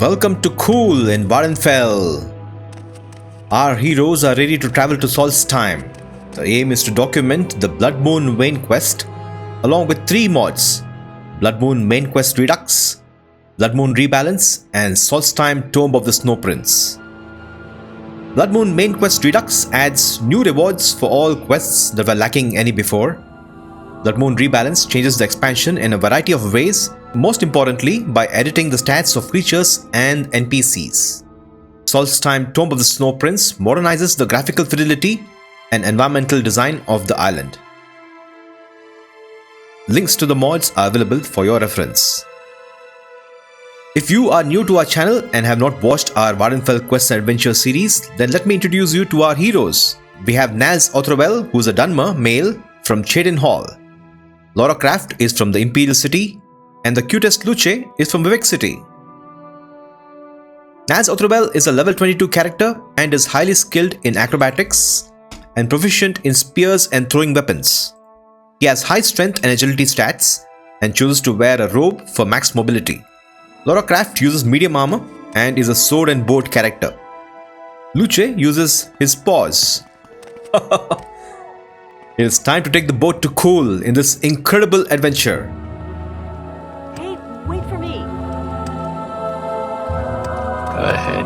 Welcome to Cool in Varenfell. Our heroes are ready to travel to Solstheim. The aim is to document the Bloodmoon Main Quest along with 3 mods: Bloodmoon Main Quest Redux, Bloodmoon Rebalance and Solstheim Tomb of the Snow Prince. Bloodmoon Main Quest Redux adds new rewards for all quests that were lacking any before. Bloodmoon Rebalance changes the expansion in a variety of ways, most importantly by editing the stats of creatures and NPCs. Solstheim Tomb of the Snow Prince modernizes the graphical fidelity and environmental design of the island. Links to the mods are available for your reference. If you are new to our channel and have not watched our Varenfell Quests and Adventure series, then let me introduce you to our heroes. We have Naz Othrowell, who is a Dunmer male from Cheydin Hall. Laura Craft is from the Imperial City, and the cutest Luce is from Vivek City. Naz Othrowell is a level 22 character and is highly skilled in acrobatics and proficient in spears and throwing weapons. He has high strength and agility stats and chooses to wear a robe for max mobility. Laura Craft uses medium armor and is a sword and board character. Luce uses his paws. It is time to take the boat to Cool in this incredible adventure. Hey, wait for me. Go ahead.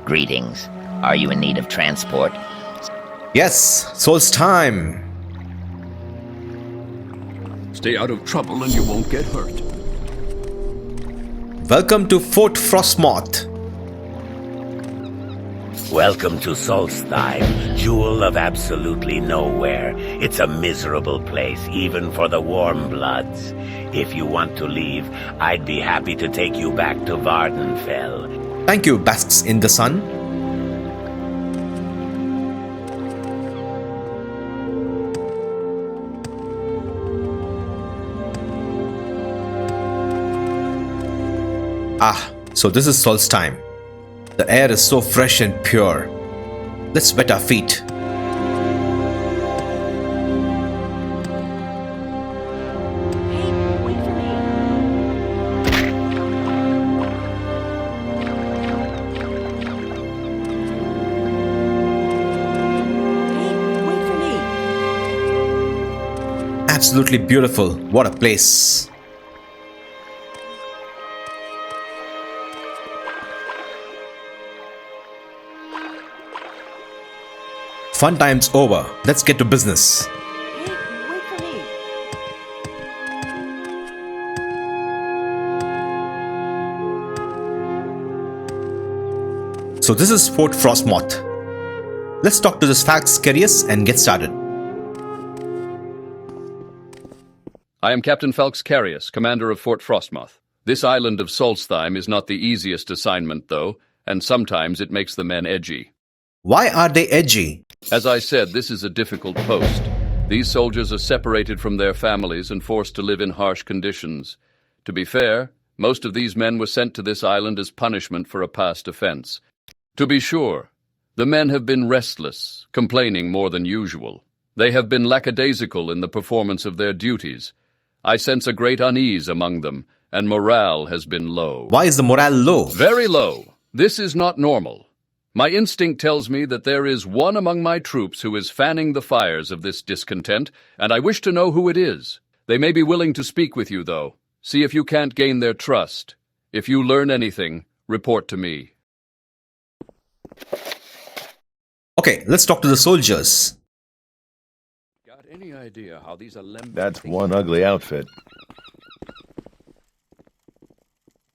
Greetings. Are you in need of transport? Yes, Solstheim. Stay out of trouble and you won't get hurt. Welcome to Fort Frostmoth. Welcome to Solstheim, jewel of absolutely nowhere. It's a miserable place, even for the warm bloods. If you want to leave, I'd be happy to take you back to Varenfell. Thank you, basks in the sun. So this is Solstheim. The air is so fresh and pure. Let's wet our feet. Hey, wait for me. Hey, wait for me. Absolutely beautiful. What a place. Fun time's over. Let's get to business. Hey, wait for me. So this is Fort Frostmoth. Let's talk to this Falx Carius and get started. I am Captain Falx Carius, commander of Fort Frostmoth. This island of Solstheim is not the easiest assignment, though, and sometimes it makes the men edgy. Why are they edgy? As I said, this is a difficult post. These soldiers are separated from their families and forced to live in harsh conditions. To be fair, most of these men were sent to this island as punishment for a past offense. To be sure, the men have been restless, complaining more than usual. They have been lackadaisical in the performance of their duties. I sense a great unease among them, and morale has been low. Why is the morale low? Very low. This is not normal. My instinct tells me that there is one among my troops who is fanning the fires of this discontent, and I wish to know who it is. They may be willing to speak with you, though. See if you can't gain their trust. If you learn anything, report to me. Okay, let's talk to the soldiers. Got any idea how these That's one ugly outfit.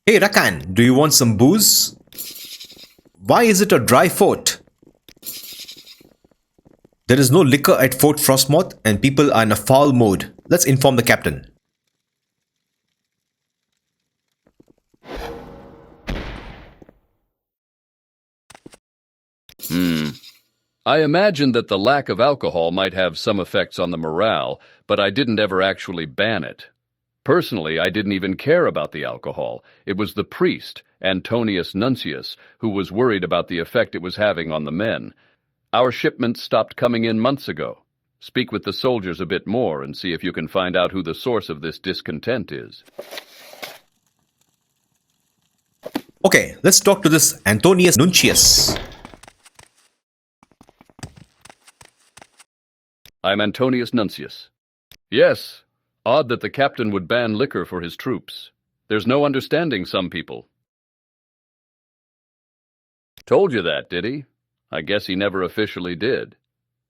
Hey Rakan, do you want some booze? Why is it a dry fort? There is no liquor at Fort Frostmoth and people are in a foul mood. Let's inform the captain. I imagined that the lack of alcohol might have some effects on the morale, but I didn't ever actually ban it. Personally, I didn't even care about the alcohol. It was the priest, Antonius Nuncius, who was worried about the effect it was having on the men. Our shipments stopped coming in months ago. Speak with the soldiers a bit more and see if you can find out who the source of this discontent is. Okay, let's talk to this Antonius Nuncius. I'm Antonius Nuncius. Yes, odd that the captain would ban liquor for his troops. There's no understanding some people. Told you that, did he? I guess he never officially did.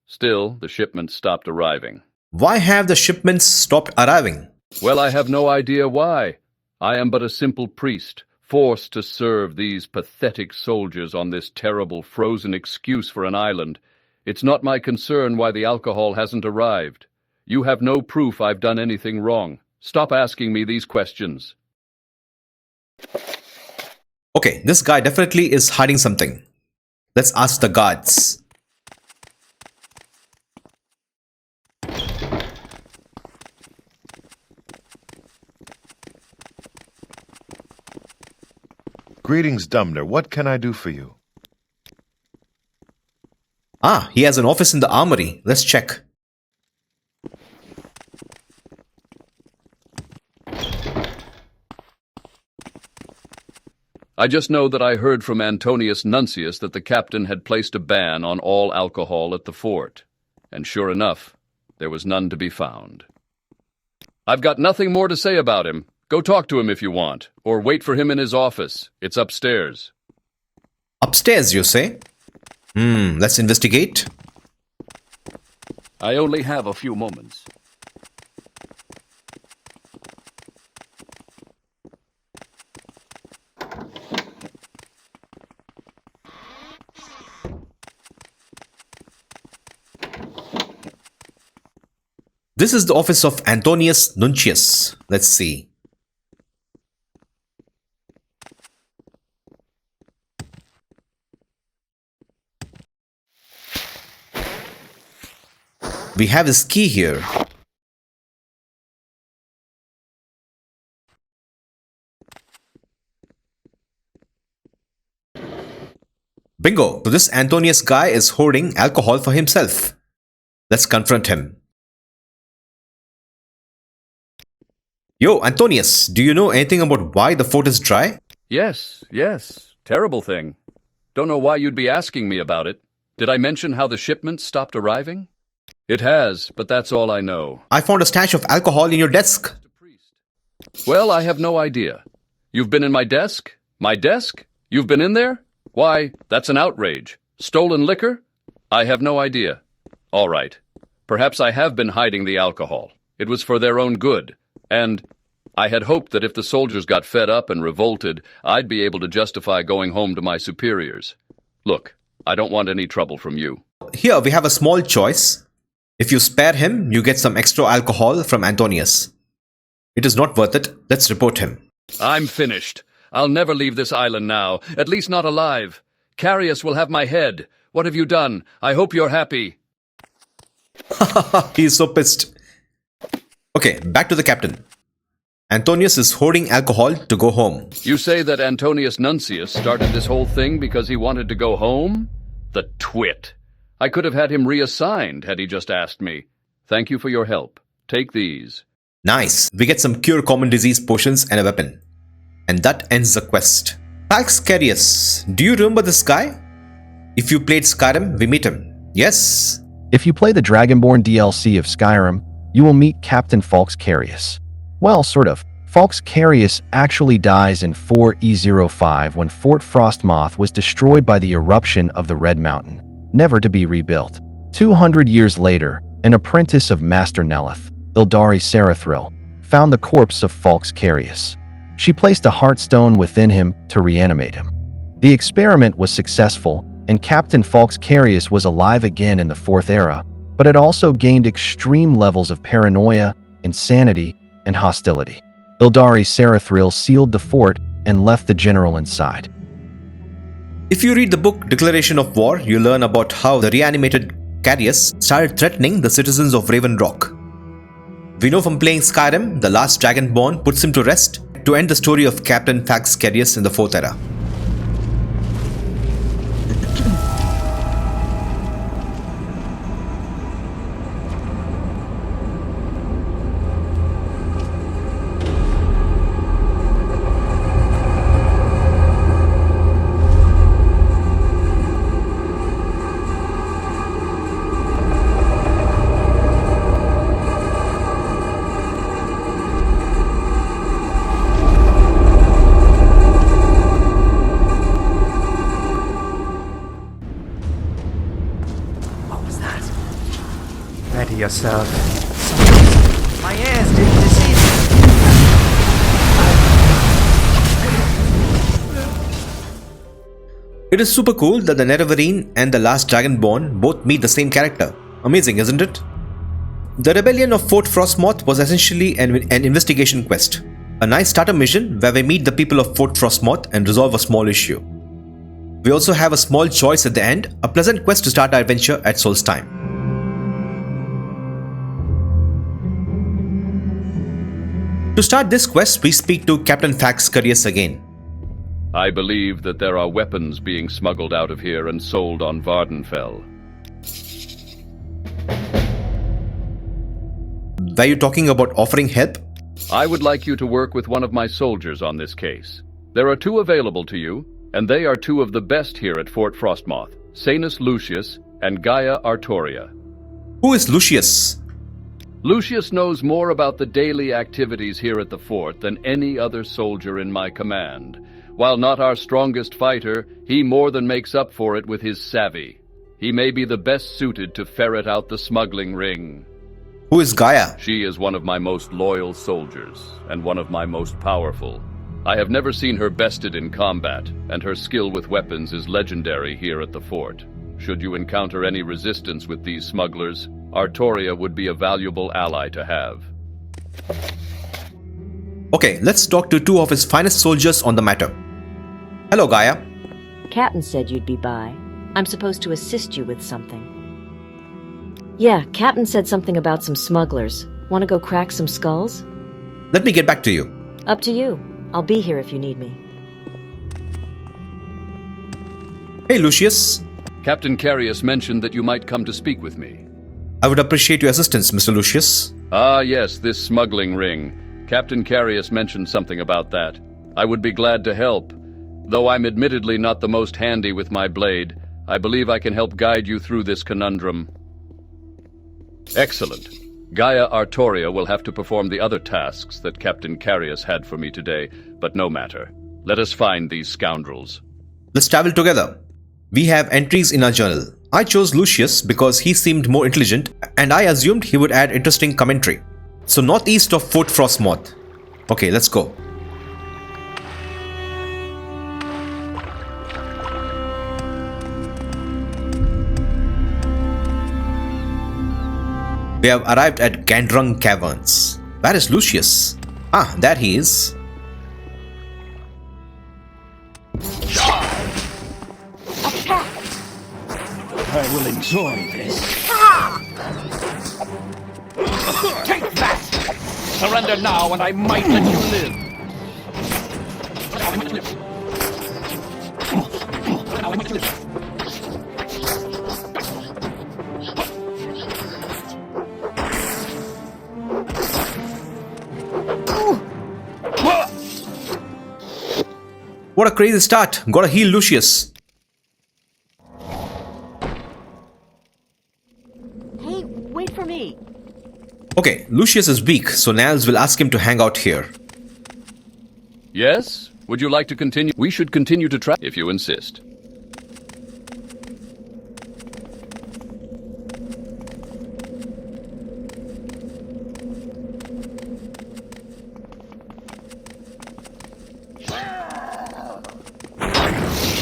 Still, the shipments stopped arriving. Why have the shipments stopped arriving? Well, I have no idea why. I am but a simple priest, forced to serve these pathetic soldiers on this terrible frozen excuse for an island. It's not my concern why the alcohol hasn't arrived. You have no proof I've done anything wrong. Stop asking me these questions. Okay, this guy definitely is hiding something. Let's ask the guards. Greetings, Dumner. What can I do for you? Ah, he has an office in the armory. Let's check. I just know that I heard from Antonius Nuncius that the captain had placed a ban on all alcohol at the fort. And sure enough, there was none to be found. I've got nothing more to say about him. Go talk to him if you want, or wait for him in his office. It's upstairs. Upstairs, you say? Let's investigate. I only have a few moments. This is the office of Antonius Nuncius. Let's see. We have his key here. Bingo! So this Antonius guy is hoarding alcohol for himself. Let's confront him. Yo, Antonius, do you know anything about why the fort is dry? Yes. Terrible thing. Don't know why you'd be asking me about it. Did I mention how the shipments stopped arriving? It has, but that's all I know. I found a stash of alcohol in your desk. Well, I have no idea. You've been in my desk? My desk? You've been in there? Why, that's an outrage. Stolen liquor? I have no idea. All right. Perhaps I have been hiding the alcohol. It was for their own good. And I had hoped that if the soldiers got fed up and revolted, I'd be able to justify going home to my superiors. Look, I don't want any trouble from you. Here we have a small choice. If you spare him, you get some extra alcohol from Antonius. It is not worth it. Let's report him. I'm finished. I'll never leave this island now, at least not alive. Carius will have my head. What have you done? I hope you're happy. He's so pissed. Okay, back to the captain. Antonius is hoarding alcohol to go home. You say that Antonius Nuncius started this whole thing because he wanted to go home? The twit. I could have had him reassigned had he just asked me. Thank you for your help. Take these. Nice. We get some cure common disease potions and a weapon. And that ends the quest. Falx Carius. Do you remember this guy? If you played Skyrim, we meet him. Yes. If you play the Dragonborn DLC of Skyrim, you will meet Captain Falx Carius. Well, sort of. Falx Carius actually dies in 4E05 when Fort Frostmoth was destroyed by the eruption of the Red Mountain, never to be rebuilt. 200 years later, an apprentice of Master Nelith, Ildari Sarathril, found the corpse of Falx Carius. She placed a heartstone within him to reanimate him. The experiment was successful, and Captain Falx Carius was alive again in the Fourth Era, but it also gained extreme levels of paranoia, insanity, and hostility. Ildari Sarathril sealed the fort and left the general inside. If you read the book Declaration of War, you learn about how the reanimated Carius started threatening the citizens of Raven Rock. We know from playing Skyrim, the last Dragonborn puts him to rest to end the story of Captain Falx Carius in the Fourth Era. to yourself. My ears didn't deceive me. It is super cool that the Nerevarine and the last Dragonborn both meet the same character. Amazing, isn't it? The rebellion of Fort Frostmoth was essentially an investigation quest. A nice starter mission where we meet the people of Fort Frostmoth and resolve a small issue. We also have a small choice at the end, a pleasant quest to start our adventure at Solstheim. To start this quest, we speak to Captain Falx Carius again. I believe that there are weapons being smuggled out of here and sold on Vvardenfell. Were you talking about offering help? I would like you to work with one of my soldiers on this case. There are 2 available to you, and they are 2 of the best here at Fort Frostmoth, Sanus Lucius and Gaia Artoria. Who is Lucius? Lucius knows more about the daily activities here at the fort than any other soldier in my command. While not our strongest fighter, he more than makes up for it with his savvy. He may be the best suited to ferret out the smuggling ring. Who is Gaia? She is one of my most loyal soldiers, and one of my most powerful. I have never seen her bested in combat, and her skill with weapons is legendary here at the fort. Should you encounter any resistance with these smugglers, Artoria would be a valuable ally to have. Okay, let's talk to 2 of his finest soldiers on the matter. Hello, Gaia. Captain said you'd be by. I'm supposed to assist you with something. Yeah, Captain said something about some smugglers. Want to go crack some skulls? Let me get back to you. Up to you. I'll be here if you need me. Hey, Lucius. Captain Carius mentioned that you might come to speak with me. I would appreciate your assistance, Mr. Lucius. Ah, yes, this smuggling ring. Captain Carius mentioned something about that. I would be glad to help. Though I'm admittedly not the most handy with my blade, I believe I can help guide you through this conundrum. Excellent. Gaia Artoria will have to perform the other tasks that Captain Carius had for me today, but no matter. Let us find these scoundrels. Let's travel together. We have entries in our journal. I chose Lucius because he seemed more intelligent, and I assumed he would add interesting commentary. So northeast of Fort Frostmoth. Okay, let's go. We have arrived at Gandrung Caverns. Where is Lucius? Ah, there he is. I will enjoy this. Take that! Surrender now and I might let you live. What a crazy start. Gotta heal Lucius. Hey, wait for me. Okay, Lucius is weak, so Nals will ask him to hang out here. Yes? Would you like to continue? We should continue to try if you insist.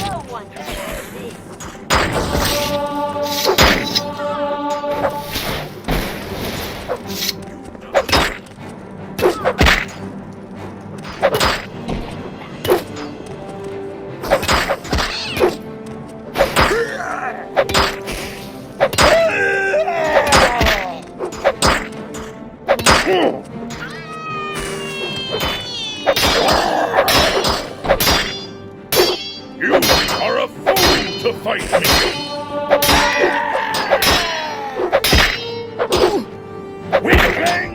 No one can hurt me. You are a fool to fight me! Weakling!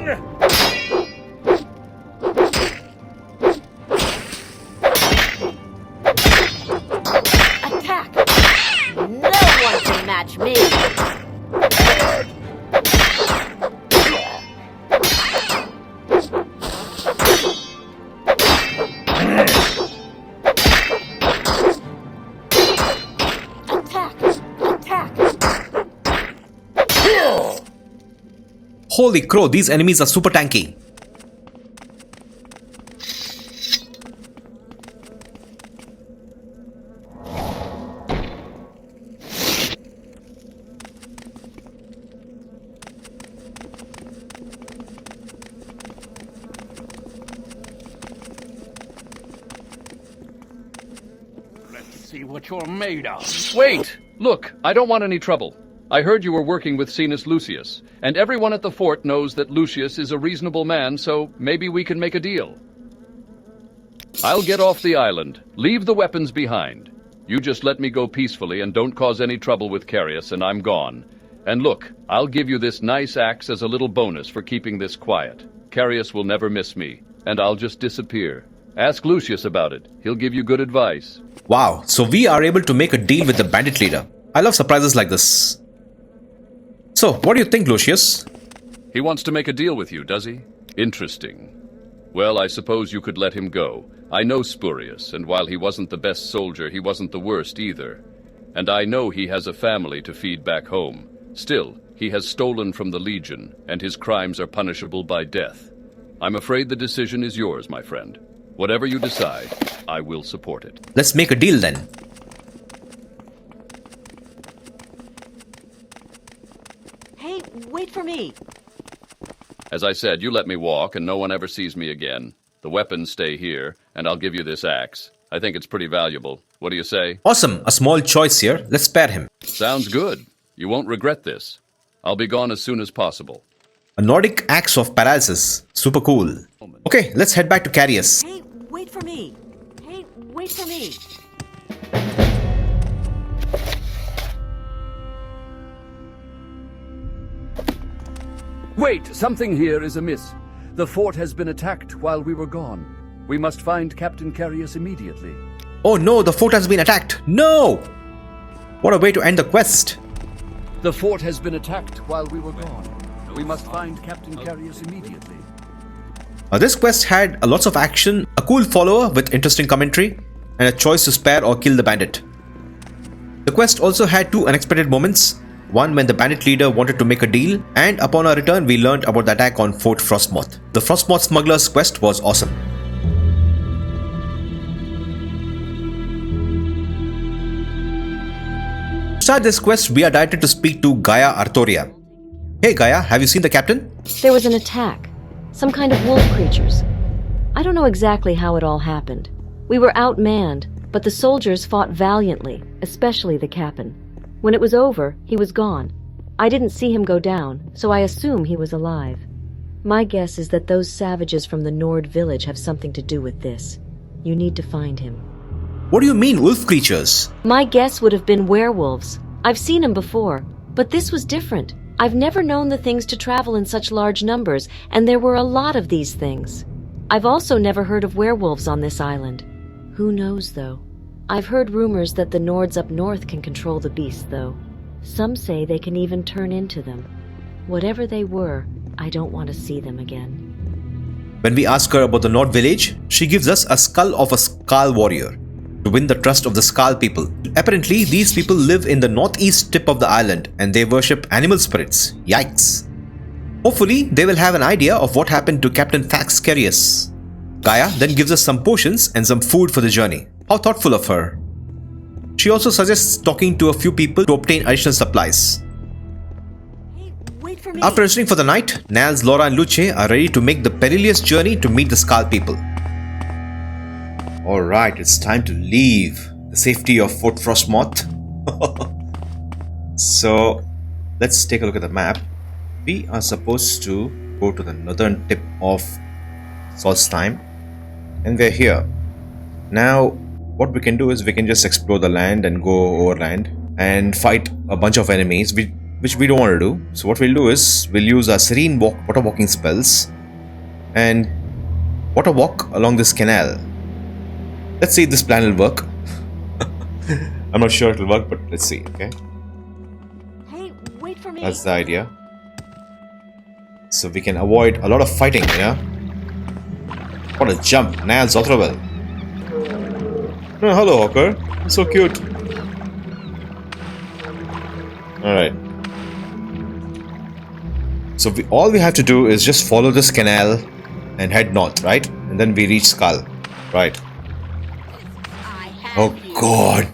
Attack! No one can match me. Attack! Attack! Holy crow, these enemies are super tanky. See what you're made of. Wait! Look, I don't want any trouble. I heard you were working with Canis Lucius, and everyone at the fort knows that Lucius is a reasonable man, so maybe we can make a deal. I'll get off the island. Leave the weapons behind. You just let me go peacefully and don't cause any trouble with Carius, and I'm gone. And look, I'll give you this nice axe as a little bonus for keeping this quiet. Carius will never miss me, and I'll just disappear. Ask Lucius about it. He'll give you good advice. Wow, so we are able to make a deal with the bandit leader. I love surprises like this. So, what do you think, Lucius? He wants to make a deal with you, does he? Interesting. Well, I suppose you could let him go. I know Spurius, and while he wasn't the best soldier, he wasn't the worst either. And I know he has a family to feed back home. Still, he has stolen from the Legion, and his crimes are punishable by death. I'm afraid the decision is yours, my friend. Whatever you decide, I will support it. Let's make a deal then. Hey, wait for me. As I said, you let me walk and no one ever sees me again. The weapons stay here, and I'll give you this axe. I think it's pretty valuable. What do you say? Awesome, a small choice here. Let's spare him. Sounds good. You won't regret this. I'll be gone as soon as possible. A Nordic axe of paralysis. Super cool. Okay, let's head back to Carius. Hey, wait for me. Hey, wait for me. Wait, something here is amiss. The fort has been attacked while we were gone. We must find Captain Carius immediately. Oh no, the fort has been attacked. No! What a way to end the quest. The fort has been attacked while we were gone. We must find Captain Carius immediately. This quest had lots of action, a cool follower with interesting commentary, and a choice to spare or kill the bandit. The quest also had two unexpected moments. One when the bandit leader wanted to make a deal, and upon our return we learned about the attack on Fort Frostmoth. The Frostmoth Smugglers quest was awesome. To start this quest, we are directed to speak to Gaia Artoria. Hey Gaia, have you seen the captain? There was an attack. Some kind of wolf creatures. I don't know exactly how it all happened. We were outmanned, but the soldiers fought valiantly, especially the captain. When it was over, he was gone. I didn't see him go down, so I assume he was alive. My guess is that those savages from the Nord village have something to do with this. You need to find him. What do you mean, wolf creatures? My guess would have been werewolves. I've seen them before, but this was different. I've never known the things to travel in such large numbers, and there were a lot of these things. I've also never heard of werewolves on this island. Who knows, though? I've heard rumors that the Nords up north can control the beasts, though. Some say they can even turn into them. Whatever they were, I don't want to see them again. When we ask her about the Nord village, she gives us a skull of a Skaal warrior to win the trust of the Skaal people. Apparently, these people live in the northeast tip of the island and they worship animal spirits. Yikes. Hopefully, they will have an idea of what happened to Captain Falx Carius. Gaia then gives us some potions and some food for the journey. How thoughtful of her. She also suggests talking to a few people to obtain additional supplies. Hey, wait for me. After resting for the night, Nals, Laura and Luce are ready to make the perilous journey to meet the Skaal people. Alright, it's time to leave the safety of Fort Frostmoth. So, let's take a look at the map. We are supposed to go to the northern tip of Solstheim, and we're here. Now, what we can do is we can just explore the land and go overland and fight a bunch of enemies, which we don't want to do. So what we'll do is we'll use our serene water walking spells and water walk along this canal. Let's see if this plan will work. I'm not sure it'll work, but let's see. Okay, Hey, wait for me. that's the idea. So we can avoid a lot of fighting, you know. What a jump, Niles Otterwell. Oh, hello, Hawker. You're so cute. Alright. So all we have to do is just follow this canal and head north, right? And then we reach Skaal, right? Oh God!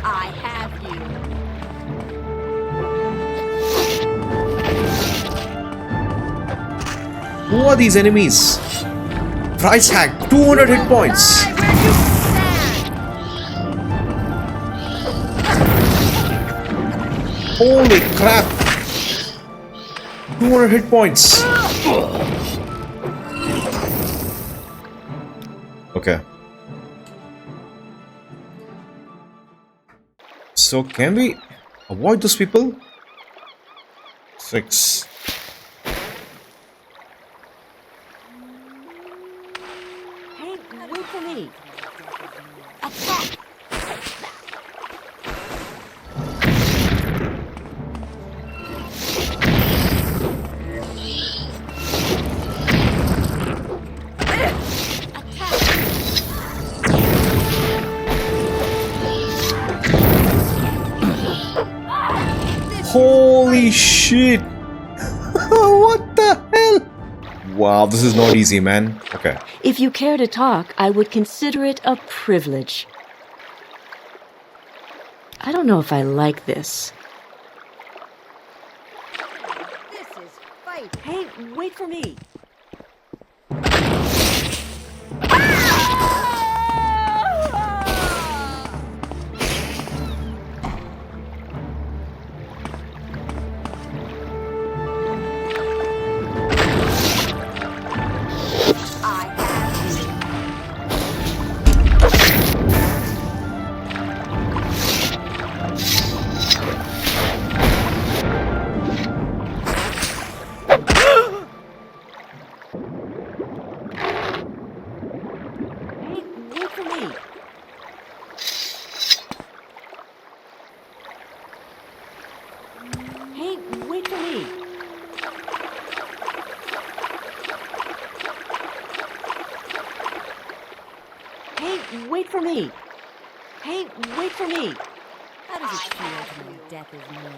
I have you. Who are these enemies? Price tag, 200 hit points. Holy crap! 200 hit points. Okay. So can we avoid those people? 6. Hey, wait for me. Attack. Holy shit! What the hell? Wow, this is not easy, man. Okay. If you care to talk, I would consider it a privilege. I don't know if I like this. This is fight. Hey, wait for me. Wait for me. Hey, wait for me. How does it feel to know death is near?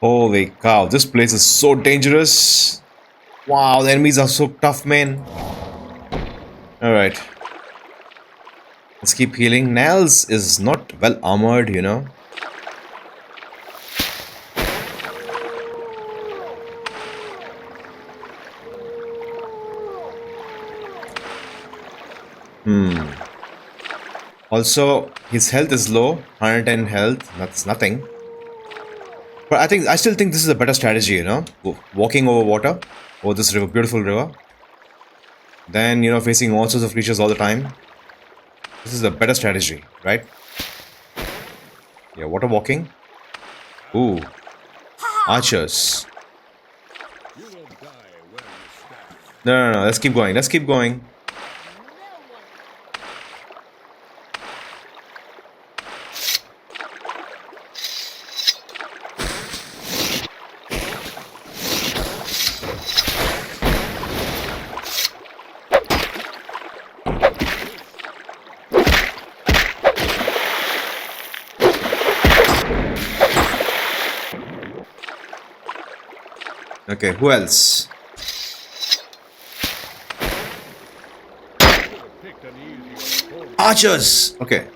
Holy cow, this place is so dangerous. Wow, the enemies are so tough, man. Alright. Let's keep healing. Nels is not well armored, you know. Also, his health is low. 110 health. That's nothing. But I still think this is a better strategy, you know, walking over water, over this river, beautiful river. Then, you know, facing all sorts of creatures all the time. This is a better strategy, right? Yeah, water walking. Ooh, archers. No, let's keep going. Let's keep going. Okay, who else? Archers! Okay,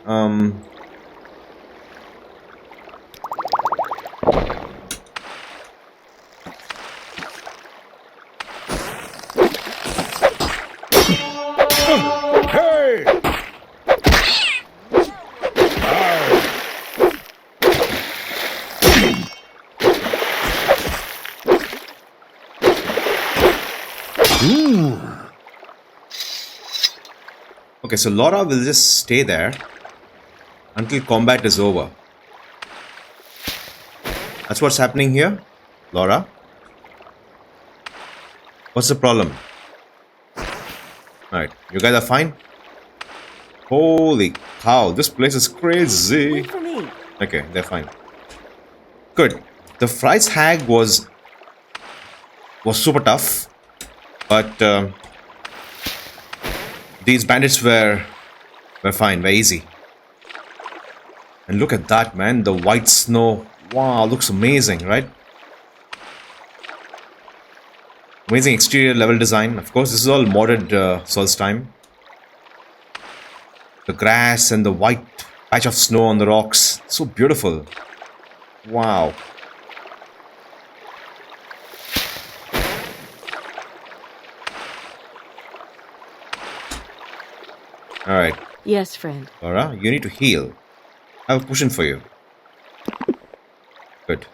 Okay, so Laura will just stay there until combat is over. That's what's happening here, Laura. What's the problem? Alright, you guys are fine? Holy cow, this place is crazy. Wait for me. Okay, they're fine. Good. The Fry's Hag was super tough, but these bandits were fine, were easy. And look at that, man, the white snow. Wow, looks amazing, right? Amazing exterior level design. Of course, this is all modded Solstheim. The grass and the white patch of snow on the rocks. So beautiful. Wow. Alright. Yes, friend. Laura, you need to heal. I have a potion for you. Good.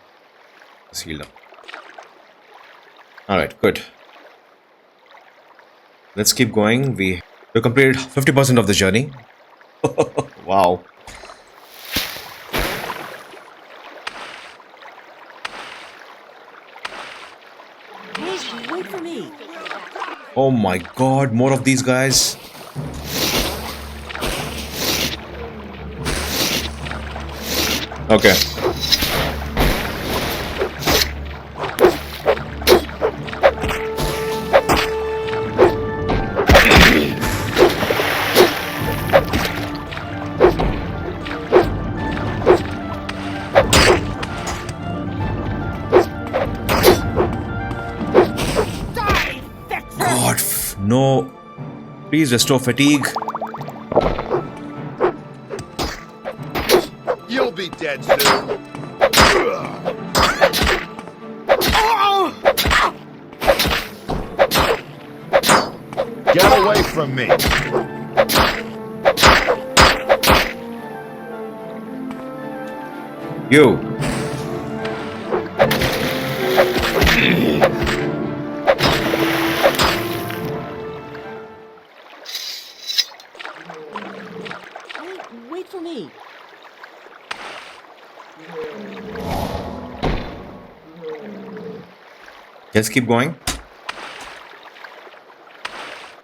Just heal up. Alright, good. Let's keep going. We completed 50% of the journey. Wow. Hey, wait for me. Oh my god, more of these guys. Okay. God, no. Please restore fatigue. You'll be dead soon. Get away from me. You. Wait for me. Let's keep going.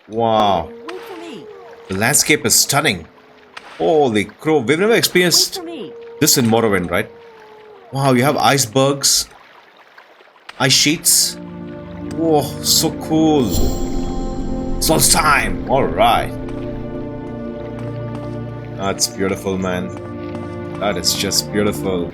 Wow. Wait for me. The landscape is stunning. Holy crow. We've never Wait experienced for me. this in Morrowind, right? Wow, you have icebergs. Ice sheets. Whoa, so cool. Solstheim. Alright. That's beautiful, man. That is just beautiful.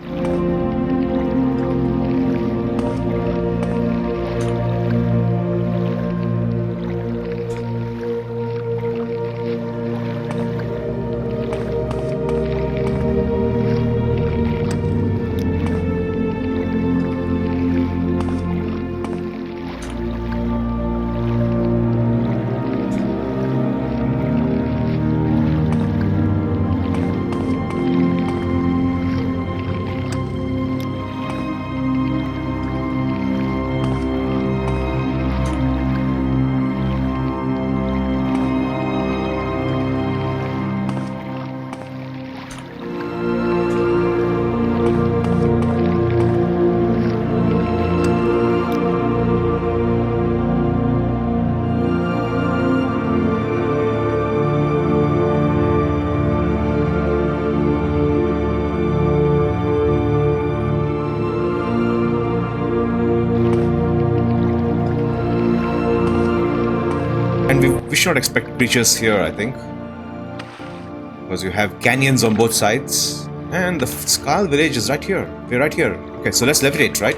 And we should not expect creatures here, I think. Because you have canyons on both sides. And the Skaal village is right here. We're right here. Okay, so let's levitate, right?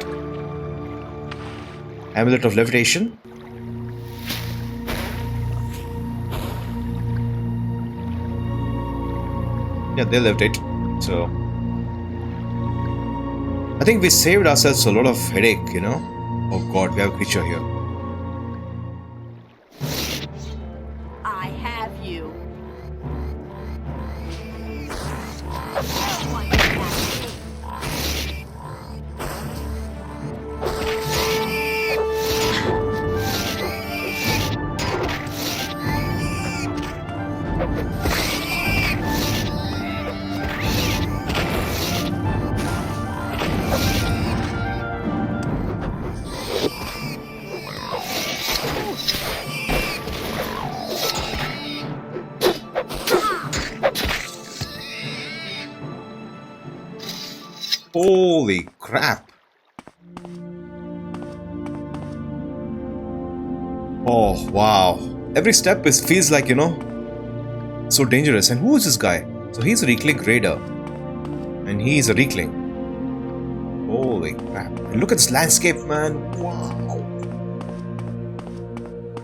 Amulet of Levitation. Yeah, they levitate. So I think we saved ourselves a lot of headache, you know. Oh god, we have a creature here. I have you. Holy crap. Oh wow. Every step feels like, you know, so dangerous. And who is this guy? So he's a Reclink Raider. And he's a Reclink. Holy crap. And look at this landscape, man. Wow.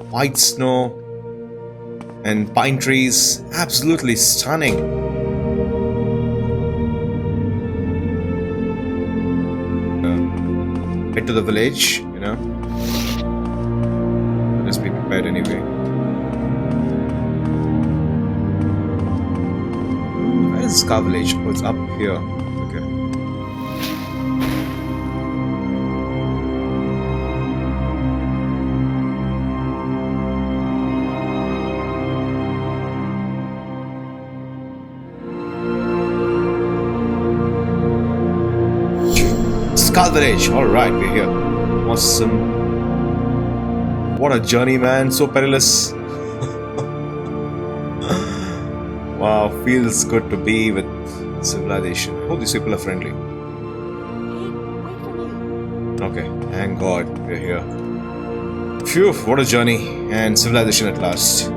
White snow and pine trees. Absolutely stunning. Head to the village, you know. Let's be prepared anyway. Where is Skaal village? Oh, it's up here. Okay. Skaal village. Alright, we're here. Awesome. What a journey, man. So perilous. Wow, feels good to be with civilization. Oh, these people are friendly. Okay, thank God we're here. Phew, what a journey. And civilization at last.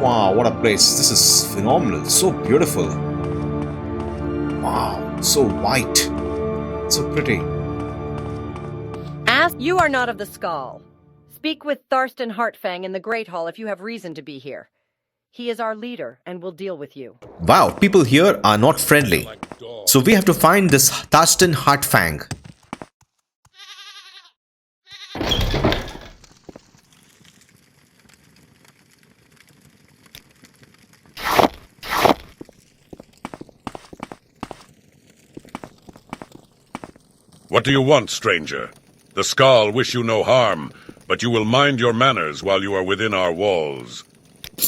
Wow, what a place. This is phenomenal. So beautiful. Wow, so white. So pretty. You are not of the Skaal. Speak with Tharstan Heartfang in the Great Hall if you have reason to be here. He is our leader and will deal with you. Wow, people here are not friendly. So we have to find this Tharstan Heartfang. What do you want, stranger? The Skaal wish you no harm, but you will mind your manners while you are within our walls.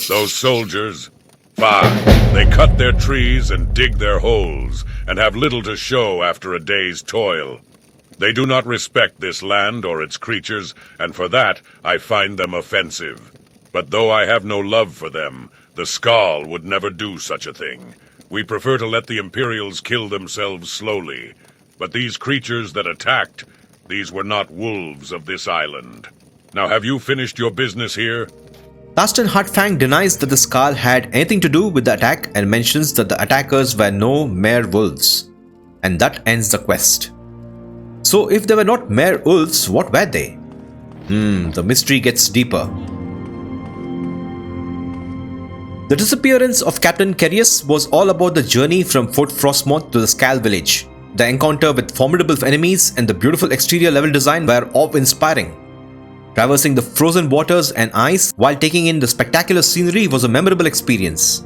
Those soldiers, they cut their trees and dig their holes, and have little to show after a day's toil. They do not respect this land or its creatures, and for that I find them offensive. But though I have no love for them, the Skaal would never do such a thing. We prefer to let the Imperials kill themselves slowly. But these creatures that attacked, these were not wolves of this island. Now, have you finished your business here? Tharstan Heartfang denies that the Skaal had anything to do with the attack and mentions that the attackers were no mere wolves. And that ends the quest. So if they were not mere wolves, what were they? The mystery gets deeper. The disappearance of Captain Carius was all about the journey from Fort Frostmoth to the Skaal village. The encounter with formidable enemies and the beautiful exterior level design were awe-inspiring. Traversing the frozen waters and ice while taking in the spectacular scenery was a memorable experience.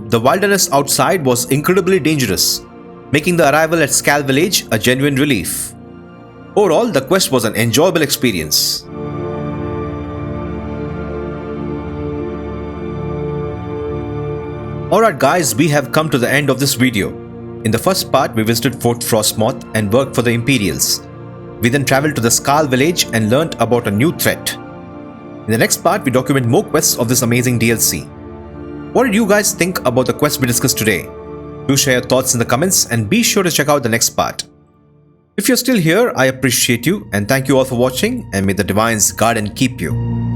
The wilderness outside was incredibly dangerous, making the arrival at Skaal village a genuine relief. Overall, the quest was an enjoyable experience. Alright guys, we have come to the end of this video. In the first part, we visited Fort Frostmoth and worked for the Imperials. We then travelled to the Skaal village and learnt about a new threat. In the next part, we document more quests of this amazing DLC. What did you guys think about the quest we discussed today? Do share your thoughts in the comments and be sure to check out the next part. If you're still here, I appreciate you and thank you all for watching, and may the Divines guard and keep you.